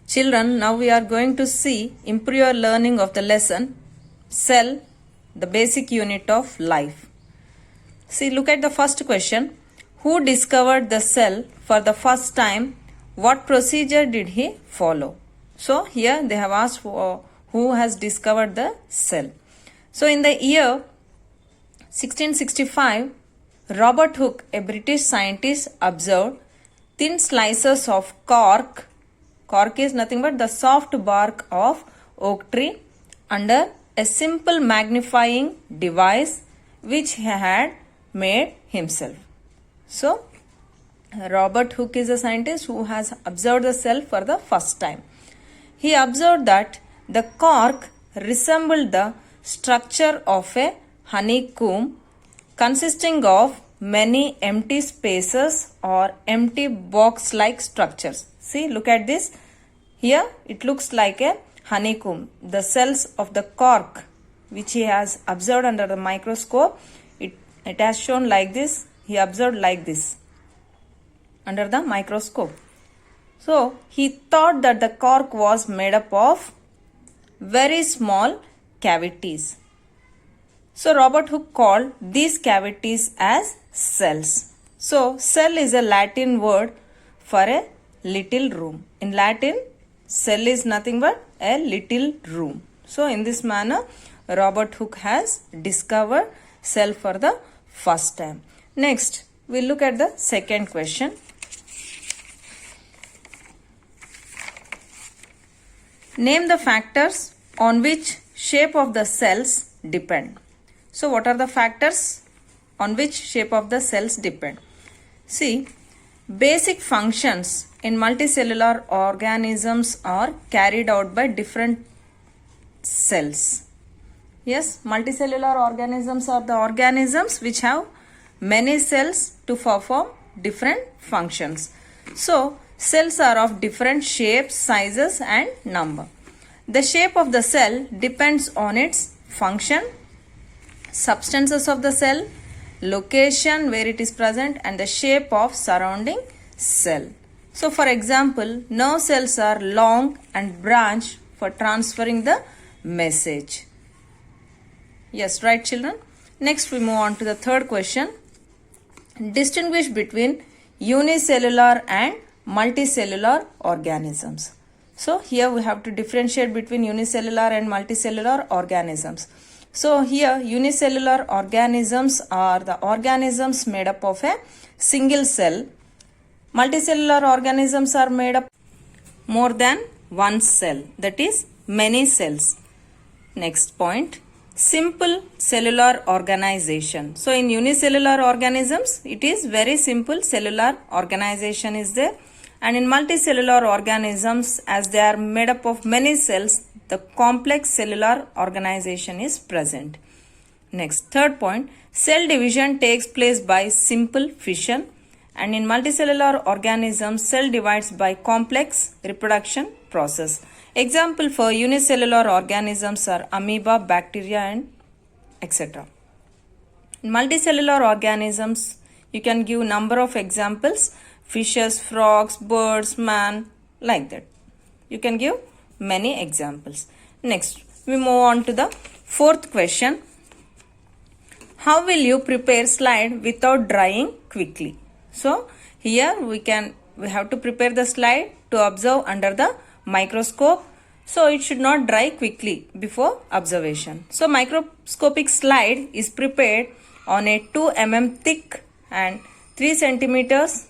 Children, now we are going to see improve your learning of the lesson cell, the basic unit of life. See, look at the first question. Who discovered the cell for the first time? What procedure did he follow? So here they have asked for who has discovered the cell. So in the year 1665, Robert Hooke, a British scientist, observed thin slices of cork. Cork is nothing but the soft bark of oak tree under a simple magnifying device which he had made himself. So, Robert Hooke is a scientist who has observed the cell for the first time. He observed that the cork resembled the structure of a honeycomb consisting of many empty spaces or empty box-like structures. See, look at this. Here it looks like a honeycomb. The cells of the cork which he has observed under the microscope, it has shown like this. He observed like this under the microscope. So he thought that the cork was made up of very small cavities. So Robert Hooke called these cavities as cells. So cell is a Latin word for a little room. In Latin, cell is nothing but a little room. So in this manner, Robert Hooke has discovered cell for the first time. Next, we'll look at the second question. Name the factors on which shape of the cells depend. So what are the factors on which shape of the cells depend? See, basic functions in multicellular organisms are carried out by different cells. Yes, multicellular organisms are the organisms which have many cells to perform different functions. So, cells are of different shapes, sizes and number. The shape of the cell depends on its function, substances of the cell, location where it is present and the shape of surrounding cell. So for example, nerve cells are long and branch for transferring the message. Yes, right children. Next we move on to the third question. Distinguish between unicellular and multicellular organisms. So here we have to differentiate between unicellular and multicellular organisms. So here unicellular organisms are the organisms made up of a single cell. Multicellular organisms are made up more than one cell, that is many cells. Next point, simple cellular organization. So in unicellular organisms, it is very simple cellular organization is there. And in multicellular organisms, as they are made up of many cells, the complex cellular organization is present. Next, third point, cell division takes place by simple fission. And in multicellular organisms, cell divides by complex reproduction process. Example for unicellular organisms are amoeba, bacteria and etc. In multicellular organisms, you can give number of examples, fishes, frogs, birds, man, like that. You can give many examples. Next, we move on to the fourth question. How will you prepare slide without drying quickly? So here we have to prepare the slide to observe under the microscope. So it should not dry quickly before observation. So microscopic slide is prepared on a 2 mm thick and 3 centimeters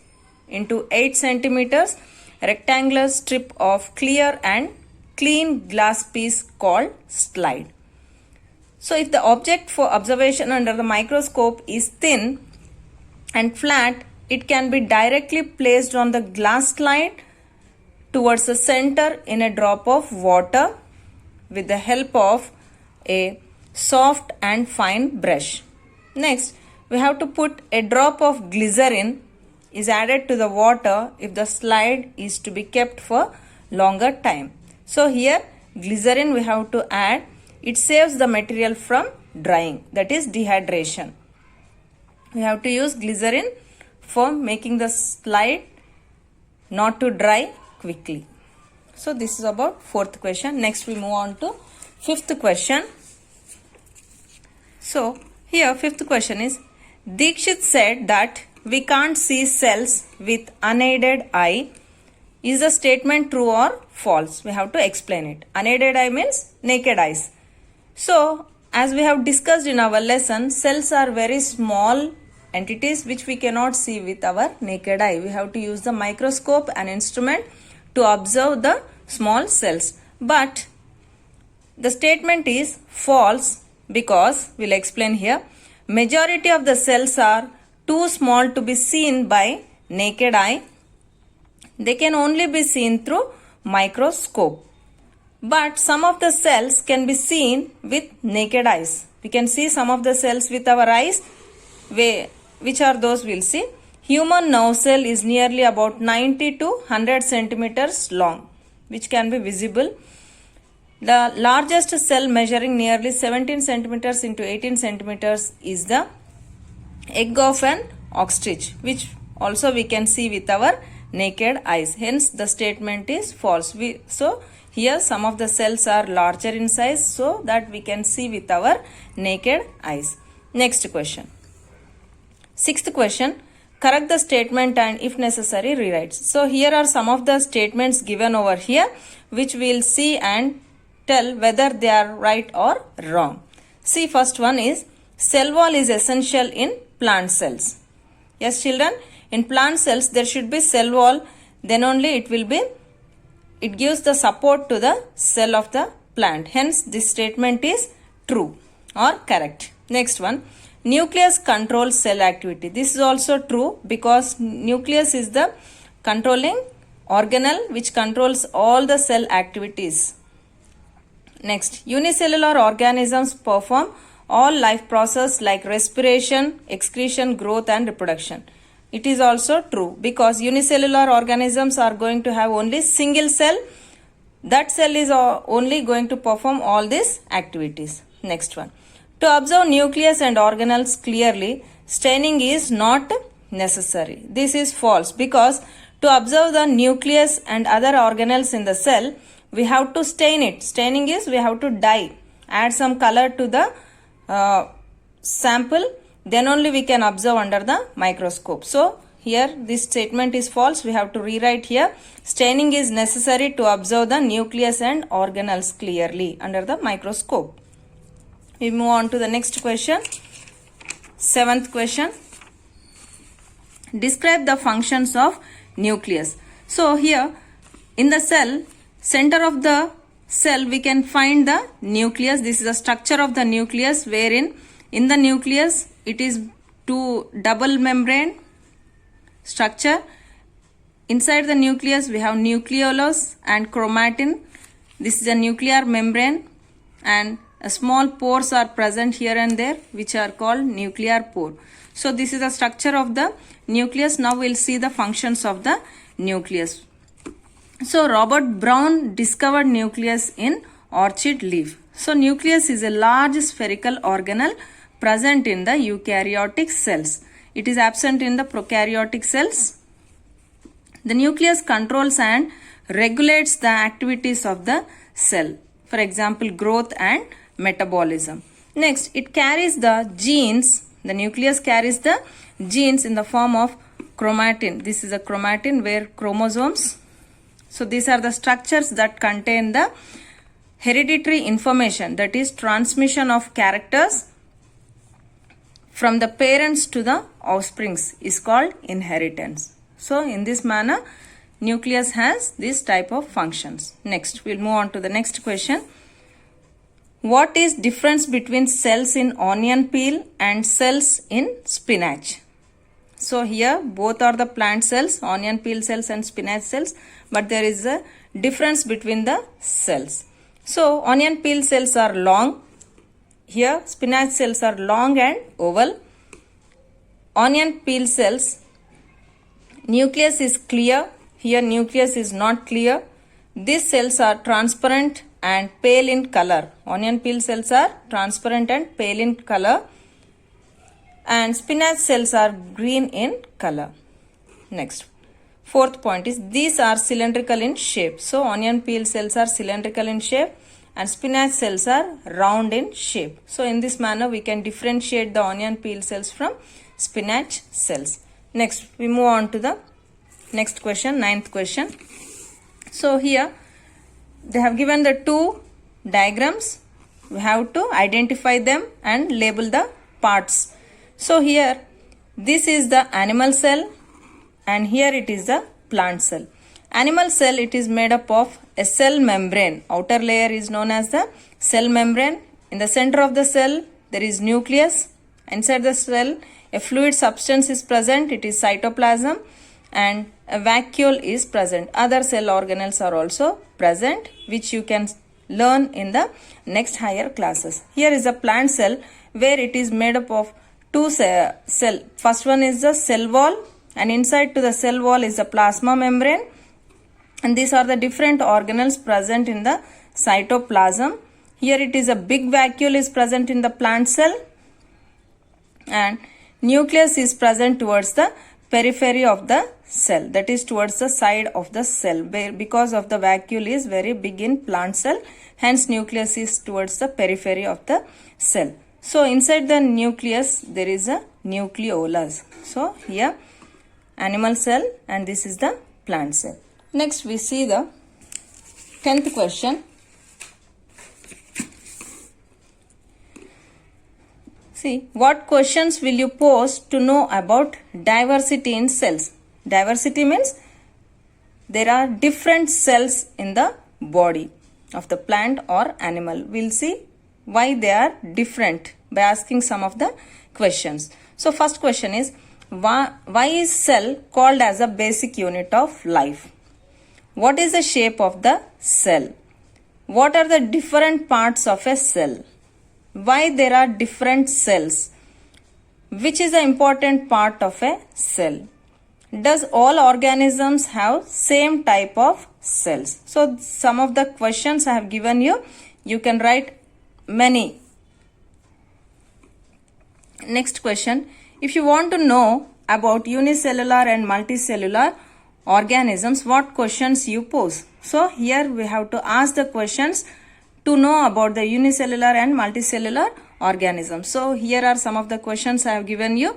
into 8 centimeters rectangular strip of clear and clean glass piece called slide. So if the object for observation under the microscope is thin and flat, it can be directly placed on the glass slide towards the center in a drop of water with the help of a soft and fine brush. Next, we have to put a drop of glycerin is added to the water if the slide is to be kept for longer time. So here glycerin we have to add. It saves the material from drying, that is dehydration. We have to use glycerin for making the slide not to dry quickly. So this is about fourth question. Next we move on to fifth question. So here fifth question is, Dikshit said that we can't see cells with unaided eye. Is the statement true or false? We have to explain it. Unaided eye means naked eyes. So as we have discussed in our lesson, cells are very small entities which we cannot see with our naked eye. We have to use the microscope, an instrument, to observe the small cells. But the statement is false because, we'll explain here, majority of the cells are too small to be seen by naked eye. They can only be seen through microscope. But some of the cells can be seen with naked eyes. We can see some of the cells with our eyes. Which are those? We'll see. Human nerve cell is nearly about 90 to 100 centimeters long, which can be visible. The largest cell measuring nearly 17 centimeters into 18 centimeters is the egg of an ostrich, which also we can see with our naked eyes. Hence the statement is false. So here some of the cells are larger in size so that we can see with our naked eyes. Next question. Sixth question. Correct the statement and if necessary rewrite. So here are some of the statements given over here which we will see and tell whether they are right or wrong. See, first one is, cell wall is essential in plant cells. Yes children, in plant cells there should be cell wall, then only it gives the support to the cell of the plant. Hence this statement is true or correct. Next one, nucleus controls cell activity. This is also true because nucleus is the controlling organelle which controls all the cell activities. Next, unicellular organisms perform all life processes like respiration, excretion, growth and reproduction. It is also true because unicellular organisms are going to have only single cell. That cell is only going to perform all these activities. Next one, to observe nucleus and organelles clearly, staining is not necessary. This is false because to observe the nucleus and other organelles in the cell, we have to stain it. Staining is we have to dye, add some color to the sample, then only we can observe under the microscope. So here this statement is false. We have to rewrite here. Staining is necessary to observe the nucleus and organelles clearly under the microscope. We move on to the next question. Seventh question. Describe the functions of nucleus. So here in the cell, center of the cell we can find the nucleus. This is the structure of the nucleus, wherein in the nucleus it is two double membrane structure. Inside the nucleus we have nucleolus and chromatin. This is a nuclear membrane and small pores are present here and there which are called nuclear pore. So this is the structure of the nucleus. Now we will see the functions of the nucleus. So Robert Brown discovered nucleus in orchid leaf. So nucleus is a large spherical organelle present in the eukaryotic cells. It is absent in the prokaryotic cells. The nucleus controls and regulates the activities of the cell. For example, growth and metabolism. Next, it carries the genes. The nucleus carries the genes in the form of chromatin. This is a chromatin where chromosomes. So these are the structures that contain the hereditary information, that is transmission of characters from the parents to the offsprings is called inheritance. So in this manner, nucleus has this type of functions. Next, we'll move on to the next question. What is difference between cells in onion peel and cells in spinach? So here both are the plant cells, onion peel cells and spinach cells, but there is a difference between the cells. So onion peel cells are long. Here spinach cells are long and oval. Onion peel cells, nucleus is clear. Here nucleus is not clear. These cells are transparent and pale in color. Onion peel cells are transparent and pale in color. And spinach cells are green in color. Next, Fourth point is these are cylindrical in shape. So onion peel cells are cylindrical in shape and spinach cells are round in shape. So in this manner we can differentiate the onion peel cells from spinach cells. Next we move on to the next question, ninth question. So here they have given the two diagrams. We have to identify them and label the parts. So here this is the animal cell and here it is the plant cell. Animal cell, it is made up of a cell membrane. Outer layer is known as the cell membrane. In the center of the cell there is nucleus. Inside the cell a fluid substance is present, it is cytoplasm, and a vacuole is present. Other cell organelles are also present, which you can learn in the next higher classes. Here is a plant cell where it is made up of two cell. First one is the cell wall, and inside to the cell wall is the plasma membrane, and these are the different organelles present in the cytoplasm. Here it is a big vacuole is present in the plant cell, and nucleus is present towards the periphery of the cell, that is towards the side of the cell, because of the vacuole is very big in plant cell, hence nucleus is towards the periphery of the cell. So inside the nucleus there is a nucleolus. So here animal cell and this is the plant cell. Next we see the 10th question. See, what questions will you pose to know about diversity in cells? Diversity means there are different cells in the body of the plant or animal. We'll see why they are different by asking some of the questions. So first question is, why is cell called as a basic unit of life? What is the shape of the cell? What are the different parts of a cell? Why there are different cells? Which is the important part of a cell? Does all organisms have same type of cells? So some of the questions I have given you. You can write many. Next question. If you want to know about unicellular and multicellular organisms, what questions you pose? So here we have to ask the questions to know about the unicellular and multicellular organisms. So here are some of the questions I have given you.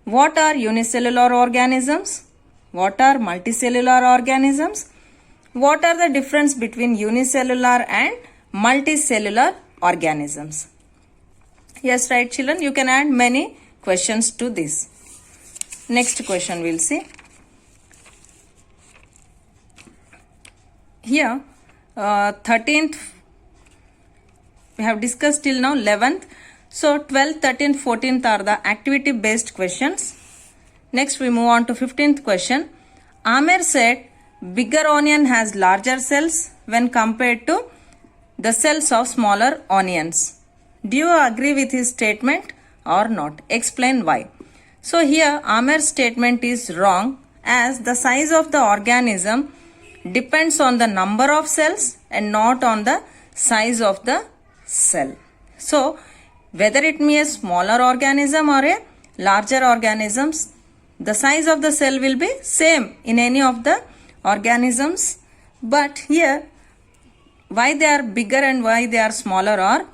What are unicellular organisms? What are multicellular organisms? What are the difference between unicellular and multicellular organisms? Yes, right children, you can add many questions to this. Next question we'll see. Here 13th we have discussed till now 11th. So 12th, 13th, 14th are the activity based questions. Next we move on to 15th question. Amer said bigger onion has larger cells when compared to the cells of smaller onions. Do you agree with his statement or not? Explain why. So here Amer's statement is wrong, as the size of the organism depends on the number of cells and not on the size of the cell. So whether it be a smaller organism or a larger organisms, the size of the cell will be same in any of the organisms. But here why they are bigger and why they are smaller are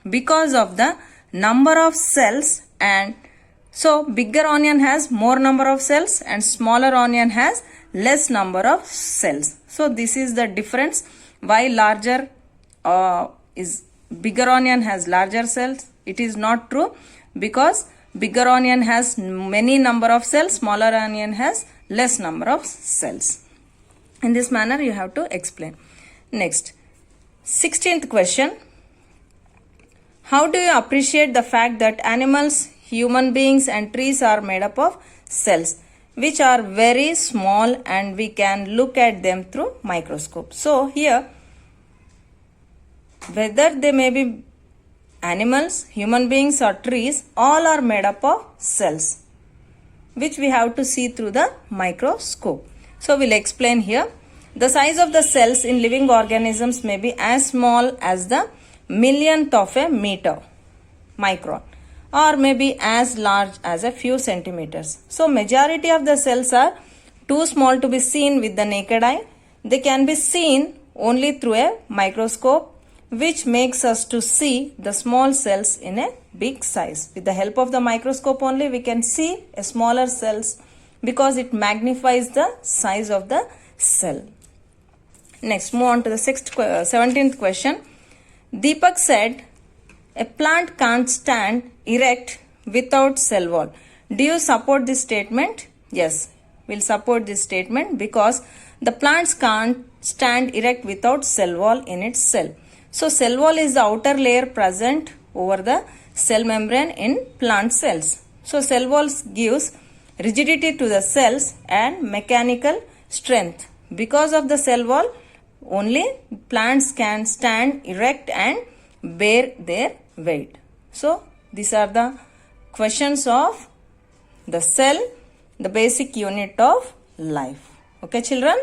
because of the number of cells, and so bigger onion has more number of cells and smaller onion has less number of cells. So this is the difference why larger is bigger onion has larger cells. It is not true, because bigger onion has many number of cells, smaller onion has less number of cells. In this manner you have to explain. Next, 16th question. How do you appreciate the fact that animals, human beings and trees are made up of cells which are very small and we can look at them through microscope? So here whether they may be animals, human beings or trees, all are made up of cells which we have to see through the microscope. So we'll explain here. The size of the cells in living organisms may be as small as the millionth of a meter, micron, or may be as large as a few centimeters. So majority of the cells are too small to be seen with the naked eye. They can be seen only through a microscope, which makes us to see the small cells in a big size. With the help of the microscope only, we can see a smaller cells because it magnifies the size of the cell. Next, move on to the 17th question. Deepak said, a plant can't stand erect without cell wall. Do you support this statement? Yes, we'll support this statement because the plants can't stand erect without cell wall in its cell. So, cell wall is the outer layer present over the cell membrane in plant cells. So, cell walls gives rigidity to the cells and mechanical strength. Because of the cell wall, only plants can stand erect and bear their weight. So, these are the questions of the cell, the basic unit of life. Okay, children?